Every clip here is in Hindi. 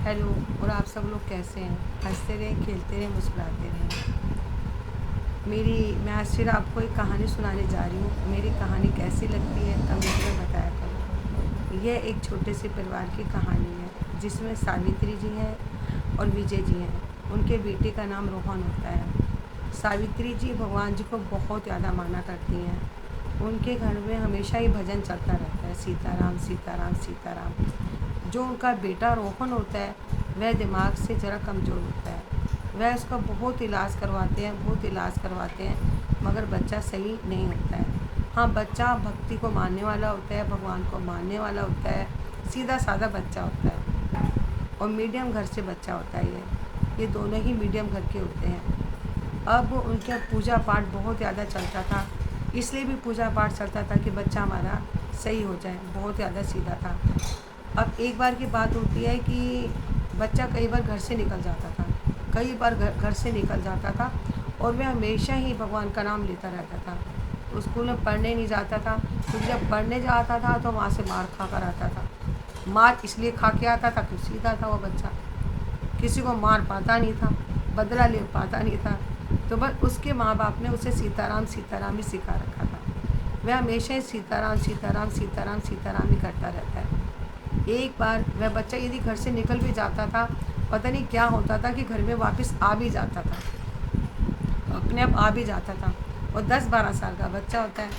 हेलो। और आप सब लोग कैसे हैं? हंसते रहें, खेलते रहें, मुस्कुराते रहें। मैं आज फिर आपको एक कहानी सुनाने जा रही हूँ। मेरी कहानी कैसी लगती है कमेंट में बताया करो। यह एक छोटे से परिवार की कहानी है जिसमें सावित्री जी हैं और विजय जी हैं। उनके बेटे का नाम रोहन होता है। सावित्री जी भगवान जी को बहुत ज़्यादा माना करती हैं। उनके घर में हमेशा ही भजन चलता रहता है, सीताराम सीताराम सीताराम। जो उनका बेटा रोहन होता है वह दिमाग से ज़रा कमज़ोर होता है। वह उसका बहुत इलाज करवाते हैं, बहुत इलाज करवाते हैं, मगर बच्चा सही नहीं होता है। हाँ, बच्चा भक्ति को मानने वाला होता है, भगवान को मानने वाला होता है, सीधा साधा बच्चा होता है और मीडियम घर से बच्चा होता है। ये दोनों ही मीडियम घर के होते हैं। अब उनका पूजा पाठ बहुत ज़्यादा चलता था, इसलिए भी पूजा पाठ चलता था कि बच्चा हमारा सही हो जाए, बहुत ज़्यादा सीधा था। अब एक बार की बात होती है कि बच्चा कई बार घर से निकल जाता था, कई बार घर से निकल जाता था और वह हमेशा ही भगवान का नाम लेता रहता था। तो स्कूल में पढ़ने नहीं जाता था, क्योंकि जब पढ़ने जाता था तो वहाँ से मार खा कर आता था। मार इसलिए खा के आता था कि सीधा था वो बच्चा, किसी को मार पाता नहीं था, बदला ले पाता नहीं था। तो बस उसके माँ बाप ने उसे सीताराम सीताराम ही सिखा रखा था। वह हमेशा ही सीताराम सीताराम सीताराम सीताराम ही करता रहता है। एक बार वह बच्चा यदि घर से निकल भी जाता था, पता नहीं क्या होता था कि घर में वापस आ भी जाता था, अपने आप आ भी जाता था। और 10-12 साल का बच्चा होता है।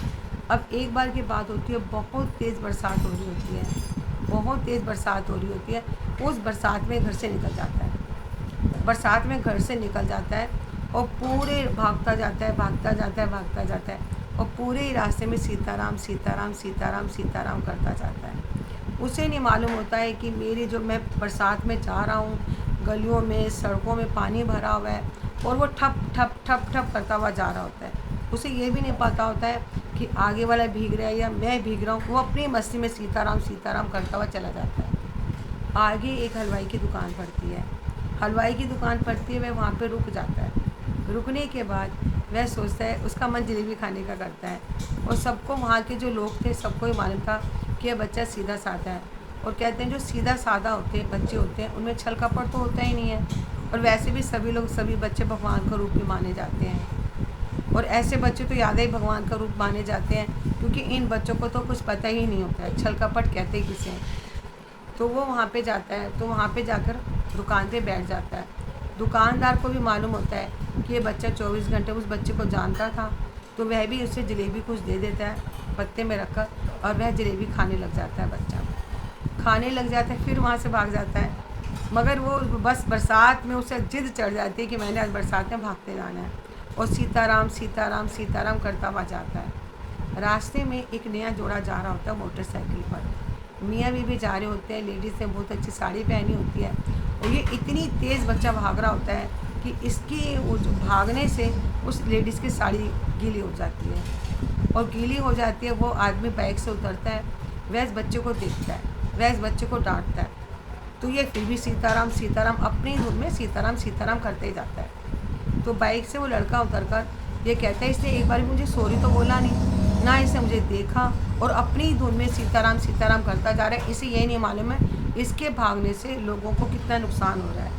अब एक बार की बात होती है, बहुत तेज़ बरसात हो रही होती है, बहुत तेज़ बरसात हो रही होती है। उस बरसात में घर से निकल जाता है, बरसात में घर से निकल जाता है और पूरे भागता जाता है, भागता जाता है, भागता जाता है और पूरे ही रास्ते में सीताराम सीताराम सीताराम सीताराम करता जाता है। उसे नहीं मालूम होता है कि मैं बरसात में जा रहा हूँ, गलियों में सड़कों में पानी भरा हुआ है और वो ठप ठप ठप ठप करता हुआ जा रहा होता है। उसे ये भी नहीं पता होता है कि आगे वाला भीग रहा है या मैं भीग रहा हूँ। वो अपनी मस्ती में सीताराम सीताराम करता हुआ चला जाता है। आगे एक हलवाई की दुकान पड़ती है, हलवाई की दुकान पड़ती है, वह वहाँ पे रुक जाता है। रुकने के बाद वह सोचता है, उसका मन जलेबी खाने का करता है। और सबको, वहाँ के जो लोग थे, सबको ही मालूम था कि यह बच्चा सीधा साधा है। और कहते हैं जो सीधा साधा होते हैं बच्चे होते हैं उनमें छल कपट तो होता ही नहीं है। और वैसे भी सभी बच्चे भगवान का रूप ही माने जाते हैं। और ऐसे बच्चे तो ज़्यादा ही भगवान का रूप माने जाते हैं, क्योंकि इन बच्चों को तो कुछ पता ही नहीं होता है, छल कपट कहते किसे हैं। तो वो वहाँ पे जाता है, तो वहाँ पे जाकर दुकान पे बैठ जाता है। दुकानदार को भी मालूम होता है कि ये बच्चा 24 घंटे उस बच्चे को जानता था, तो वह भी उसे जलेबी कुछ दे देता है पत्ते में रखकर, और वह जलेबी खाने लग जाता है। बच्चा खाने लग जाता है, फिर वहाँ से भाग जाता है। मगर वो बस बरसात में उसे जिद चढ़ जाती है कि मैंने आज बरसात में भागते जाना है, और सीताराम सीताराम सीताराम करता हुआ जाता है। रास्ते में एक नया जोड़ा जा रहा होता है मोटरसाइकिल पर। मियाँ बीवी जा रहे होते हैं, लेडीज़ ने बहुत अच्छी साड़ी पहनी होती है, और ये इतनी तेज़ बच्चा भाग रहा होता है कि इसकी वो जो भागने से उस लेडीज़ की साड़ी गीली हो जाती है। और गीली हो जाती है, वो आदमी बाइक से उतरता है, वह इस बच्चे को देखता है, वह इस बच्चे को डांटता है। तो ये फिर भी सीताराम सीताराम अपनी धुन में सीताराम सीताराम करते ही जाता है। तो बाइक से वो लड़का उतरकर ये कहता है, इसने एक बार मुझे सॉरी तो बोला नहीं, ना इसने मुझे देखा, और अपनी धुन में सीताराम सीताराम करता जा रहा है। इसे ये नहीं मालूम है इसके भागने से लोगों को कितना नुकसान हो रहा है,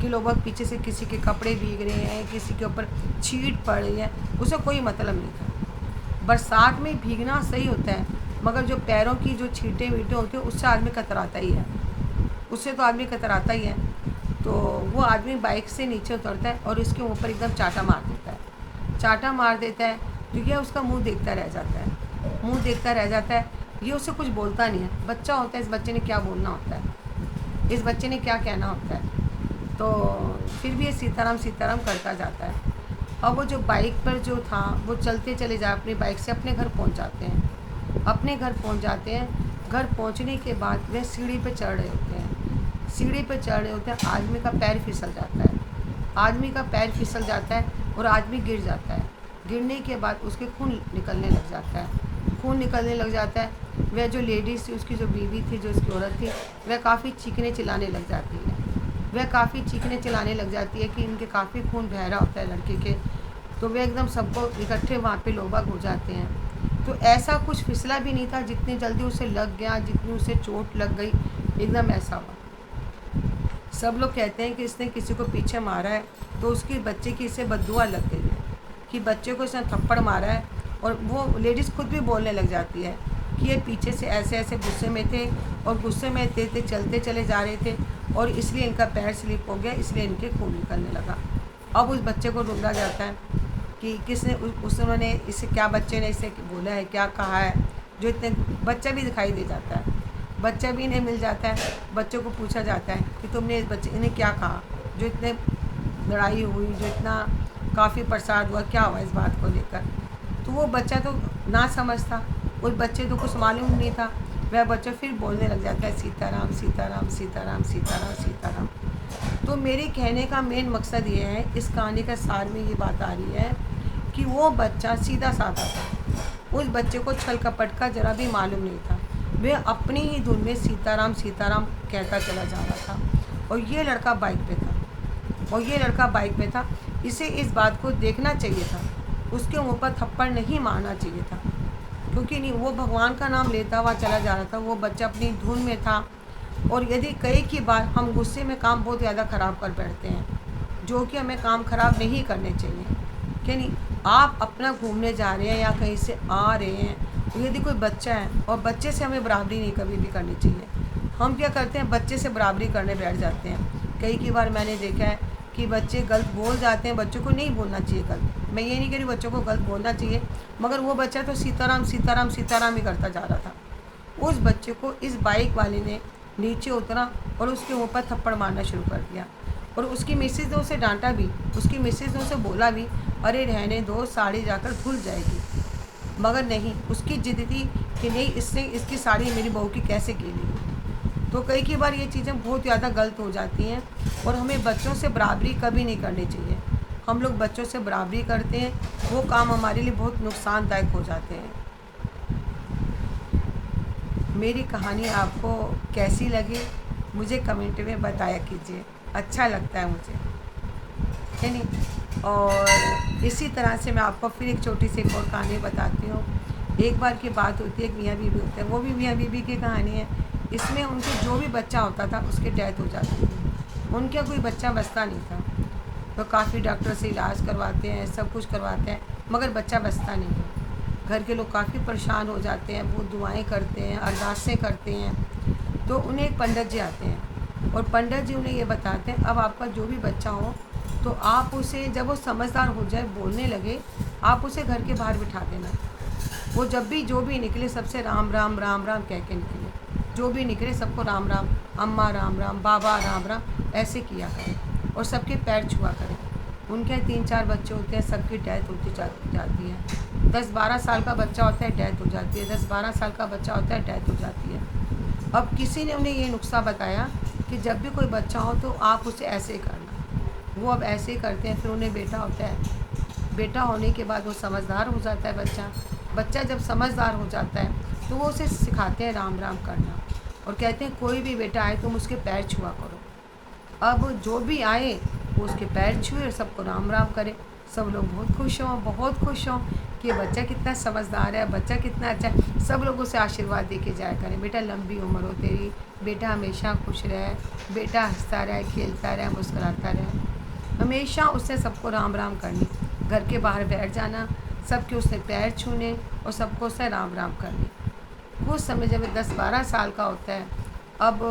कि लोगों पीछे से किसी के कपड़े भीग रहे हैं, किसी के ऊपर छींट पड़ रही है, उसे कोई मतलब नहीं था। बरसात में भीगना सही होता है, मगर जो पैरों की जो छींटे वीटे होती है उससे आदमी कतराता ही है, उससे तो आदमी कतराता ही है। तो वो आदमी बाइक से नीचे उतरता है और इसके ऊपर एकदम चाटा मार देता है, चाटा मार देता है। तो यह उसका मुंह देखता रह जाता है, मुंह देखता रह जाता है। ये उससे कुछ बोलता नहीं है, बच्चा होता है, इस बच्चे ने क्या बोलना होता है, इस बच्चे ने क्या कहना होता है। तो फिर भी ये सीताराम सीताराम करता जाता है। और वो जो बाइक पर जो था वो चलते चले जाए, अपनी बाइक से अपने घर पहुंच जाते हैं, अपने घर पहुंच जाते हैं। घर पहुंचने के बाद वह सीढ़ी पे चढ़ रहे होते हैं, सीढ़ी पे चढ़ रहे होते हैं, आदमी का पैर फिसल जाता है, आदमी का पैर फिसल जाता है और आदमी गिर जाता है। गिरने के बाद उसके खून निकलने लग जाता है, खून निकलने लग जाता है। वह जो लेडीज़ थी, उसकी जो बीवी थी, जो उसकी औरत थी, वह काफ़ी चीखने चिल्लाने लग जाती है, वह काफ़ी चीखने चिल्लाने लग जाती है कि इनके काफ़ी खून बह रहा होता है लड़के के। तो वे एकदम सबको इकट्ठे वहाँ पे लोबाग हो जाते हैं। तो ऐसा कुछ फिसला भी नहीं था, जितनी जल्दी उसे लग गया, जितनी उसे चोट लग गई, एकदम ऐसा हुआ। सब लोग कहते हैं कि इसने किसी को पीछे मारा है तो उसकी बच्चे की इसे बद्दुआ लग गई है कि बच्चे को इसने थप्पड़ मारा है। और वो लेडीज़ खुद भी बोलने लग जाती है कि ये पीछे से ऐसे ऐसे गुस्से में थे और गुस्से में थे चलते चले जा रहे थे और इसलिए इनका पैर स्लिप हो गया, इसलिए इनके खून निकलने लगा। अब उस बच्चे को ढूंढा जाता है कि किसने उन्होंने इसे क्या बच्चे ने इसे बोला है, क्या कहा है। जो इतने बच्चा भी दिखाई दे जाता है, बच्चा भी इन्हें मिल जाता है। बच्चों को पूछा जाता है कि तुमने इस बच्चे इन्हें क्या कहा, जो इतने लड़ाई हुई, जो इतना काफ़ी प्रसाद हुआ, क्या हुआ इस बात को लेकर। तो वो बच्चा तो ना समझता, उस बच्चे तो कुछ मालूम नहीं था। वह बच्चा फिर बोलने लग जाता है सीताराम सीताराम सीताराम सीताराम सीताराम। तो मेरे कहने का मेन मकसद ये है, इस कहानी का सार में ये बात आ रही है कि वो बच्चा सीधा साधा था। उस बच्चे को छल कपट का जरा भी मालूम नहीं था। वह अपनी ही धुन में सीताराम सीताराम कहता चला जा रहा था। और ये लड़का बाइक पे था इसे इस बात को देखना चाहिए था, उसके मुँह पर थप्पड़ नहीं मारना चाहिए था, क्योंकि नहीं वो भगवान का नाम लेता हुआ चला जा रहा था। वो बच्चा अपनी धुन में था। और यदि कई की बार हम गुस्से में काम बहुत ज़्यादा ख़राब कर बैठते हैं, जो कि हमें काम ख़राब नहीं करने चाहिए। कि नहीं, आप अपना घूमने जा रहे हैं या कहीं से आ रहे हैं, तो यदि कोई बच्चा है और बच्चे से हमें बराबरी नहीं कभी भी करनी चाहिए। हम क्या करते हैं, बच्चे से बराबरी करने बैठ जाते हैं। कई की बार मैंने देखा है कि बच्चे गलत बोल जाते हैं। बच्चों को नहीं बोलना चाहिए गलत, मैं ये नहीं कह रही बच्चों को गलत बोलना चाहिए, मगर वो बच्चा तो सीताराम सीताराम सीताराम ही करता जा रहा था। उस बच्चे को इस बाइक वाले ने नीचे उतरा और उसके मुँह पर थप्पड़ मारना शुरू कर दिया। और उसकी मिसेज ने उसे डांटा भी, उसकी मिसेज ने उसे बोला भी, अरे रहने दो, साड़ी जाकर धुल जाएगी। मगर नहीं, उसकी जिद थी कि नहीं, इसने इसकी साड़ी मेरी बहू की कैसे गीली। तो कई बार ये चीज़ें बहुत ज़्यादा गलत हो जाती हैं और हमें बच्चों से बराबरी कभी नहीं करनी चाहिए। हम लोग बच्चों से बराबरी करते हैं, वो काम हमारे लिए बहुत नुकसानदायक हो जाते हैं। मेरी कहानी आपको कैसी लगी मुझे कमेंट में बताया कीजिए, अच्छा लगता है मुझे, है नहीं। और इसी तरह से मैं आपको फिर एक छोटी सी एक और कहानी बताती हूँ। एक बार की बात होती है, एक मियाँ बीवी होते हैं, वो भी मियाँ बीवी की कहानी है। इसमें उनके जो भी बच्चा होता था उसकी डेथ हो जाती थी, उनका कोई बच्चा बचता नहीं था। तो काफ़ी डॉक्टर से इलाज करवाते हैं, सब कुछ करवाते हैं, मगर बच्चा बचता नहीं है। घर के लोग काफ़ी परेशान हो जाते हैं, वो दुआएं करते हैं, अरदासें करते हैं। तो उन्हें एक पंडित जी आते हैं और पंडित जी उन्हें ये बताते हैं, अब आपका जो भी बच्चा हो तो आप उसे, जब वो समझदार हो जाए, बोलने लगे, आप उसे घर के बाहर बिठा देना। वो जब भी जो भी निकले सबसे राम राम राम राम कह के निकले, जो भी निकले सबको राम राम, अम्मा राम राम, बाबा राम राम ऐसे किया करें और सबके पैर छुआ करें। उनके 3-4 बच्चे होते हैं, सबकी डेथ होती जाती है। 10-12 साल का बच्चा होता है, डेथ हो जाती है। 10-12 साल का बच्चा होता है, डेथ हो जाती है। अब किसी ने उन्हें ये नुस्खा बताया कि जब भी कोई बच्चा हो तो आप उसे ऐसे ही करना। वो अब ऐसे ही करते हैं। फिर उन्हें बेटा होता है, बेटा होने के बाद वो समझदार हो जाता है बच्चा जब समझदार हो जाता है तो वो उसे सिखाते हैं राम राम करना और कहते हैं कोई भी बेटा आए तुम उसके पैर छुआ करो। अब जो भी आए वो उसके पैर छुए और सबको राम राम करे। सब लोग बहुत खुश हों कि बच्चा कितना समझदार है, बच्चा कितना अच्छा है। सब लोग उसे आशीर्वाद दे के जाया करें, बेटा लंबी उम्र हो तेरी, बेटा हमेशा खुश रहे, बेटा हंसता रहे, खेलता रहे, मुस्कुराता रहे। हमेशा उससे सबको राम राम करनी, घर के बाहर बैठ जाना, सबके उसने पैर छूने और सबको उससे राम राम करनी। कुछ समय जब 10-12 साल का होता है, अब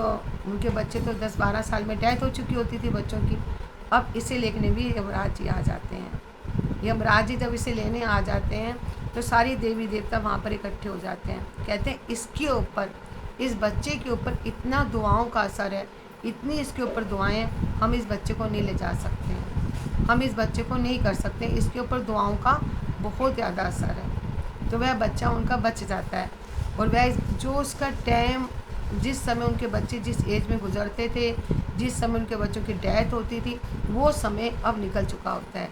उनके बच्चे तो 10-12 साल में डेथ हो चुकी होती थी बच्चों की। अब इसे लेने भी यमराज जी आ जाते हैं। यमराज जी जब इसे लेने आ जाते हैं तो सारी देवी देवता वहाँ पर इकट्ठे हो जाते हैं। कहते हैं इसके ऊपर, इस बच्चे के ऊपर इतना दुआओं का असर है, इतनी इसके ऊपर दुआएं, हम इस बच्चे को नहीं ले जा सकते हैं, हम इस बच्चे को नहीं कर सकते, इसके ऊपर दुआओं का बहुत ज़्यादा असर है। तो वह बच्चा उनका बच जाता है और वह जो उसका टाइम, जिस समय उनके बच्चे जिस एज में गुजरते थे, जिस समय उनके बच्चों की डेथ होती थी, वो समय अब निकल चुका होता है।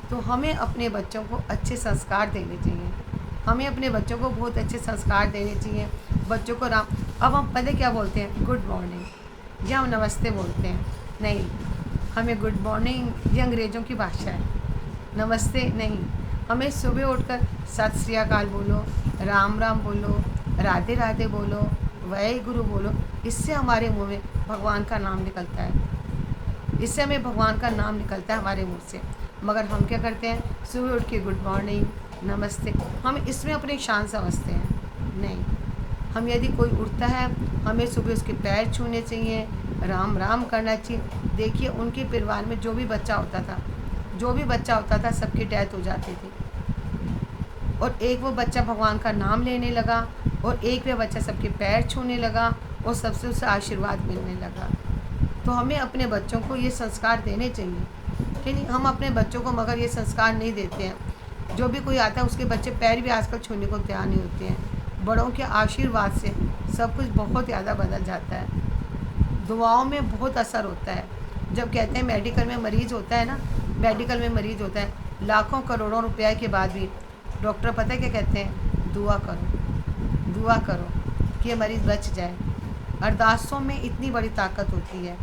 तो हमें अपने बच्चों को अच्छे संस्कार देने चाहिए, हमें अपने बच्चों को बहुत अच्छे संस्कार देने चाहिए। बच्चों को राम, अब हम पहले क्या बोलते हैं, गुड मॉर्निंग या हम नमस्ते बोलते हैं, नहीं, हमें गुड मॉर्निंग ये अंग्रेज़ों की भाषा है, नमस्ते नहीं। हमें सुबह उठकर सत श्री अकाल बोलो, राम राम बोलो, राधे राधे बोलो, वाहे गुरु बोलो। इससे हमारे मुंह में भगवान का नाम निकलता है। इससे हमें भगवान का नाम निकलता है हमारे मुंह से। मगर हम क्या करते हैं, सुबह उठ के गुड मॉर्निंग, नमस्ते, हम इसमें अपनी शान समझते हैं। नहीं, हम यदि कोई उठता है, हमें सुबह उसके पैर छूने चाहिए, राम राम करना चाहिए। देखिए उनके परिवार में जो भी बच्चा होता था सबकी डेथ हो जाती थी, और एक वो बच्चा भगवान का नाम लेने लगा, और एक वह बच्चा सबके पैर छूने लगा, और सबसे उसे आशीर्वाद मिलने लगा। तो हमें अपने बच्चों को ये संस्कार देने चाहिए कि नहीं। हम अपने बच्चों को मगर ये संस्कार नहीं देते हैं। जो भी कोई आता है उसके बच्चे पैर भी आजकल छूने को तैयार नहीं होते हैं। बड़ों के आशीर्वाद से सब कुछ बहुत ज़्यादा बदल जाता है। दुआओं में बहुत असर होता है। जब कहते हैं मेडिकल में मरीज़ होता है ना, लाखों करोड़ों रुपया के बाद भी डॉक्टर पता है क्या कहते हैं, दुआ करो कि ये मरीज़ बच जाए। अरदासों में इतनी बड़ी ताकत होती है,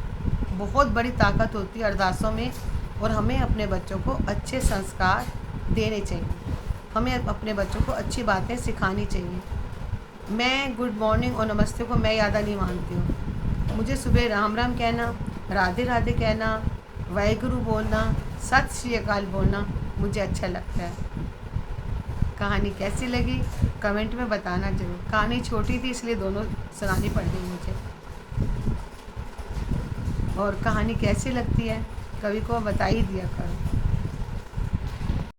बहुत बड़ी ताकत होती है अरदासों में। और हमें अपने बच्चों को अच्छे संस्कार देने चाहिए, हमें अपने बच्चों को अच्छी बातें सिखानी चाहिए। मैं गुड मॉर्निंग और नमस्ते को मैं ज़्यादा नहीं मानती हूँ। मुझे सुबह राम राम कहना, राधे राधे कहना, वाहेगुरु बोलना, सत श्री अकाल बोलना मुझे अच्छा लगता है। कहानी कैसी लगी कमेंट में बताना जरूर। कहानी छोटी थी इसलिए दोनों सुनानी पड़ गई मुझे। और कहानी कैसी लगती है कभी को बता ही दिया करो।